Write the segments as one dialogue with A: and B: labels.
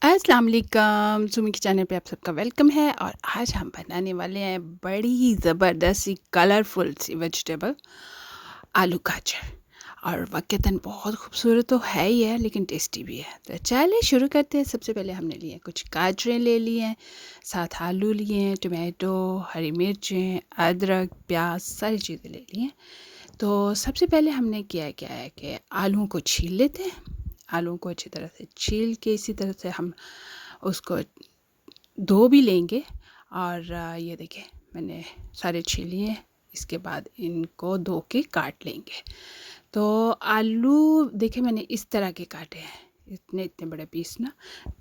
A: अस्सलाम वालेकुम, सुमी के चैनल पे आप सबका वेलकम है। और आज हम बनाने वाले हैं बड़ी ही ज़बरदस्त सी कलरफुल सी वेजिटेबल आलू गाजर। और वाक़ईतन बहुत खूबसूरत तो है ही है, लेकिन टेस्टी भी है। तो चलिए शुरू करते हैं। सबसे पहले हमने लिए कुछ गाजरें ले ली हैं, साथ आलू लिए हैं, टमाटो, हरी मिर्चें, अदरक, प्याज, सारी चीज़ें ले ली हैं। तो सबसे पहले हमने क्या है कि आलूओं को छील लेते हैं। आलूओं को अच्छी तरह से छील के इसी तरह से हम उसको धो भी लेंगे। और ये देखिए मैंने सारे छील लिए। इसके बाद इनको धो के काट लेंगे। तो आलू देखिए मैंने इस तरह के काटे हैं, इतने इतने बड़े पीस ना,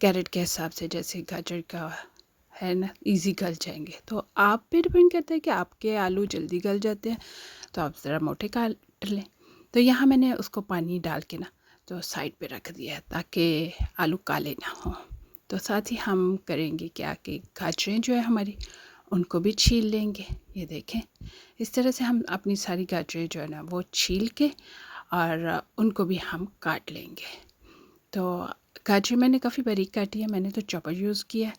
A: कैरेट के हिसाब से, जैसे गाजर का है ना, इजी गल जाएंगे। तो आप पे डिपेंड करता है कि आपके आलू जल्दी गल जाते हैं तो आप ज़रा मोटे काट लें। तो यहाँ मैंने उसको पानी डाल के ना तो साइड पे रख दिया है ताकि आलू काले ना हो। तो साथ ही हम करेंगे क्या कि गाजरें जो है हमारी, उनको भी छील लेंगे। ये देखें इस तरह से हम अपनी सारी गाजरें जो है ना वो छील के और उनको भी हम काट लेंगे। तो गाजर मैंने काफ़ी बारीक काटी है, मैंने तो चॉपर यूज़ किया है।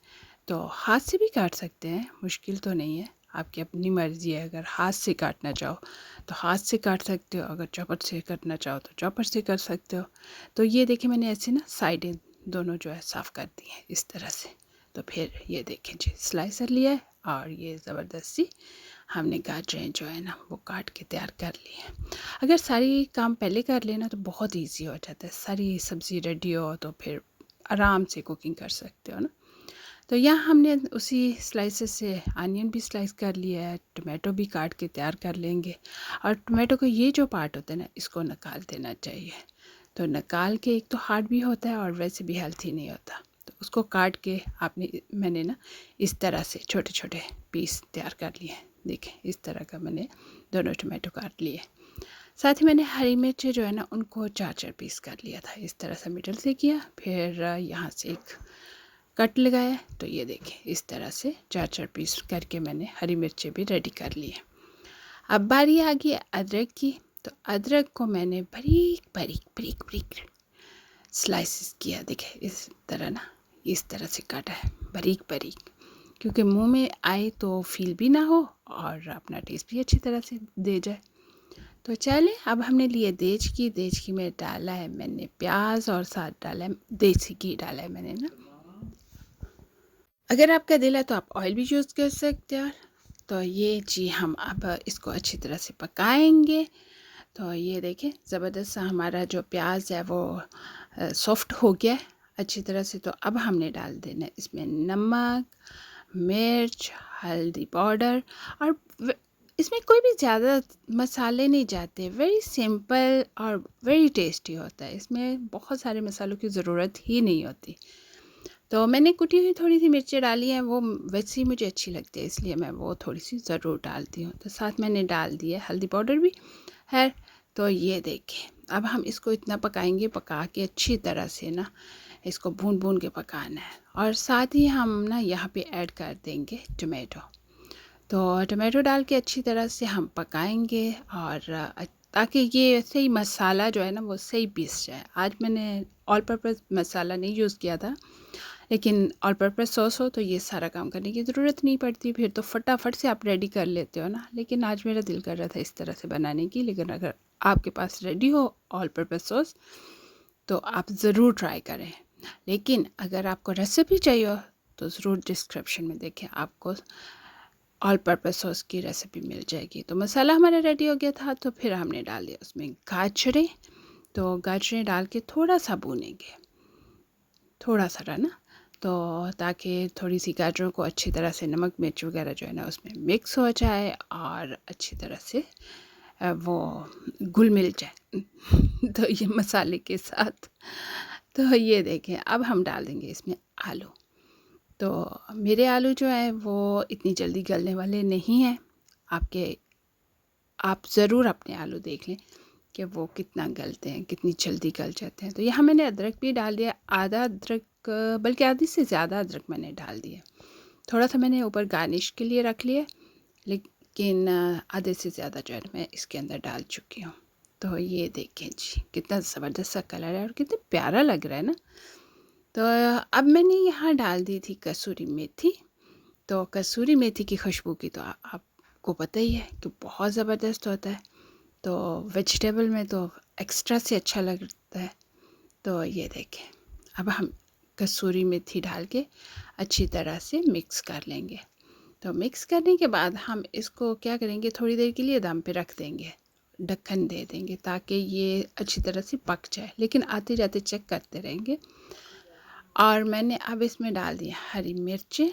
A: तो हाथ से भी काट सकते हैं, मुश्किल तो नहीं है, आपकी अपनी मर्ज़ी है। अगर हाथ से काटना चाहो तो हाथ से काट सकते हो, अगर चॉपर से करना चाहो तो चॉपर से कर सकते हो। तो ये देखिए मैंने ऐसे ना साइडें दोनों जो है साफ़ कर दी हैं इस तरह से। तो फिर ये देखें जी, स्लाइसर लिया है और ये ज़बरदस्त सी हमने गाजरें जो है ना वो काट के तैयार कर ली हैं। अगर सारी काम पहले कर लेना तो बहुत इजी हो जाता है। सारी सब्ज़ी रेडी हो तो फिर आराम से कुकिंग कर सकते हो ना। तो यहाँ हमने उसी स्लाइसेस से अनियन भी स्लाइस कर लिया है, टमाटो भी काट के तैयार कर लेंगे। और टमाटो का ये जो पार्ट होता है ना, इसको निकाल देना चाहिए। तो निकाल के, एक तो हार्ड भी होता है और वैसे भी हेल्थी नहीं होता, तो उसको काट के मैंने ना इस तरह से छोटे छोटे पीस तैयार कर लिए। देखें इस तरह का मैंने दोनों टमाटो काट लिए। साथ ही मैंने हरी मिर्चें जो है ना उनको चार चार पीस कर लिया था, इस तरह से मिडल से किया। फिर यहाँ से एक कट लगाया। तो ये देखें इस तरह से चार चार पीस करके मैंने हरी मिर्चें भी रेडी कर ली है। अब बारी आ गई अदरक की। तो अदरक को मैंने बारीक बारीक बारीक बारीक स्लाइसिस किया। देखें इस तरह ना, इस तरह से काटा है बारीक बारीक, क्योंकि मुंह में आए तो फील भी ना हो और अपना टेस्ट भी अच्छी तरह से दे जाए। तो चले अब हमने लिए देज की में डाला है मैंने प्याज, और साथ डाला है देसी घी डाला है मैंने ना। अगर आपका दिल है तो आप ऑयल भी यूज़ कर सकते हो। तो ये जी हम अब इसको अच्छी तरह से पकाएंगे। तो ये देखें ज़बरदस्त सा हमारा जो प्याज है वो सॉफ्ट हो गया है अच्छी तरह से। तो अब हमने डाल देना है इसमें नमक, मिर्च, हल्दी पाउडर। और इसमें कोई भी ज़्यादा मसाले नहीं जाते, वेरी सिंपल और वेरी टेस्टी होता है। इसमें बहुत सारे मसालों की ज़रूरत ही नहीं होती। तो मैंने कुटी हुई थोड़ी सी मिर्चें डाली हैं, वो वैसे ही मुझे अच्छी लगती है इसलिए मैं वो थोड़ी सी ज़रूर डालती हूँ। तो साथ मैंने डाल दिया हल्दी पाउडर भी है। तो ये देखें अब हम इसको इतना पकाएंगे, पका के अच्छी तरह से ना इसको भून भून के पकाना है। और साथ ही हम ना यहाँ पे ऐड कर देंगे टमाटो। तो टमाटो डाल के अच्छी तरह से हम पकाएंगे और ताकि ये सही मसाला जो है ना वो सही पीस जाए। आज मैंने ऑल पर्पज़ मसाला नहीं यूज़ किया था, लेकिन ऑल पर्पज़ सॉस हो तो ये सारा काम करने की ज़रूरत नहीं पड़ती, फिर तो फटाफट से आप रेडी कर लेते हो ना। लेकिन आज मेरा दिल कर रहा था इस तरह से बनाने की। लेकिन अगर आपके पास रेडी हो ऑल पर्पज़ सॉस तो आप ज़रूर ट्राई करें। लेकिन अगर आपको रेसिपी चाहिए हो तो ज़रूर डिस्क्रिप्शन में देखें, आपको ऑल पर्पज़ सॉस की रेसिपी मिल जाएगी। तो मसाला हमारा रेडी हो गया था। तो फिर हमने डाल दिया उसमें गाजरें। तो गाजरें डाल के थोड़ा सा भूनेंगे, थोड़ा सा ना, तो ताकि थोड़ी सी गाजरों को अच्छी तरह से नमक मिर्च वगैरह जो है ना उसमें मिक्स हो जाए और अच्छी तरह से वो घुल मिल जाए तो ये मसाले के साथ। तो ये देखें अब हम डाल देंगे इसमें आलू। तो मेरे आलू जो है वो इतनी जल्दी गलने वाले नहीं हैं। आप ज़रूर अपने आलू देख लें कि वो कितना गलते हैं, कितनी जल्दी गल जाते हैं। तो यहाँ मैंने अदरक भी डाल दिया, आधा अदरक, बल्कि आधी से ज़्यादा अदरक मैंने डाल दिया। थोड़ा सा मैंने ऊपर गार्निश के लिए रख लिया, लेकिन आधे से ज़्यादा जो है मैं इसके अंदर डाल चुकी हूँ। तो ये देखें जी कितना ज़बरदस्त सा कलर है और कितना प्यारा लग रहा है ना। तो अब मैंने यहाँ डाल दी थी कसूरी मेथी। तो कसूरी मेथी की खुशबू की तो आपको पता ही है कि बहुत ज़बरदस्त होता है, तो वेजिटेबल में तो एक्स्ट्रा से अच्छा लगता है। तो ये देखें, अब हम कसूरी मेथी डाल के अच्छी तरह से मिक्स कर लेंगे। तो मिक्स करने के बाद हम इसको क्या करेंगे, थोड़ी देर के लिए दम पे रख देंगे, ढक्कन दे देंगे ताकि ये अच्छी तरह से पक जाए, लेकिन आते जाते चेक करते रहेंगे। और मैंने अब इसमें डाल दिया हरी मिर्चें।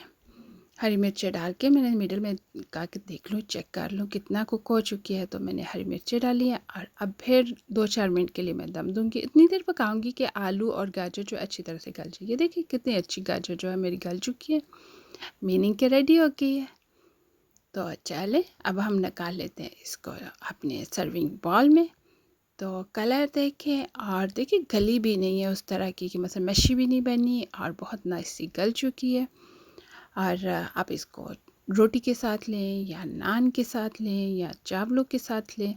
A: हरी मिर्चें डाल के मैंने मिडल में कहा कि देख लूँ, चेक कर लूँ कितना कुक हो चुकी है, तो मैंने हरी मिर्चें डाली हैं। और अब फिर 2-4 मिनट के लिए मैं दम दूँगी। इतनी देर पकाऊँगी कि आलू और गाजर जो अच्छी तरह से गल जाए। ये देखिए कितनी अच्छी गाजर जो है मेरी गल चुकी है, मीनिंग के रेडी हो गई है। तो चले अब हम निकाल लेते हैं इसको अपने सर्विंग बाउल में। तो कलर देखें, और देखिए गली भी नहीं है उस तरह की कि मतलब मच्छी भी नहीं बनी, और बहुत नाइस सी गल चुकी है। और आप इसको रोटी के साथ लें या नान के साथ लें या चावलों के साथ लें,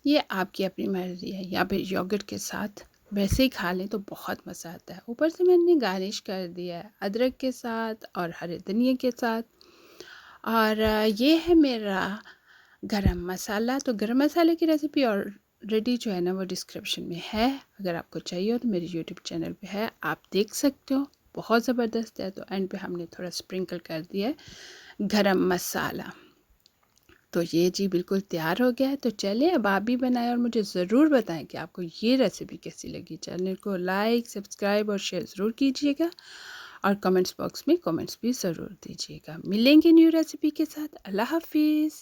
A: ये आपकी अपनी मर्ज़ी है, या फिर योगर्ट के साथ वैसे ही खा लें तो बहुत मज़ा आता है। ऊपर से मैंने गार्निश कर दिया है अदरक के साथ और हरे धनिया के साथ। और ये है मेरा गरम मसाला। तो गरम मसाले की रेसिपी ऑलरेडी जो है ना वो डिस्क्रिप्शन में है, अगर आपको चाहिए हो तो मेरे यूट्यूब चैनल पे है, आप देख सकते हो, बहुत ज़बरदस्त है। तो एंड पे हमने थोड़ा स्प्रिंकल कर दिया है गरम मसाला। तो ये जी बिल्कुल तैयार हो गया है। तो चलिए अब आप भी बनाएं और मुझे ज़रूर बताएं कि आपको ये रेसिपी कैसी लगी। चैनल को लाइक, सब्सक्राइब और शेयर ज़रूर कीजिएगा, और कमेंट्स बॉक्स में कमेंट्स भी ज़रूर दीजिएगा। मिलेंगे न्यू रेसिपी के साथ। अल्लाह हाफिज़।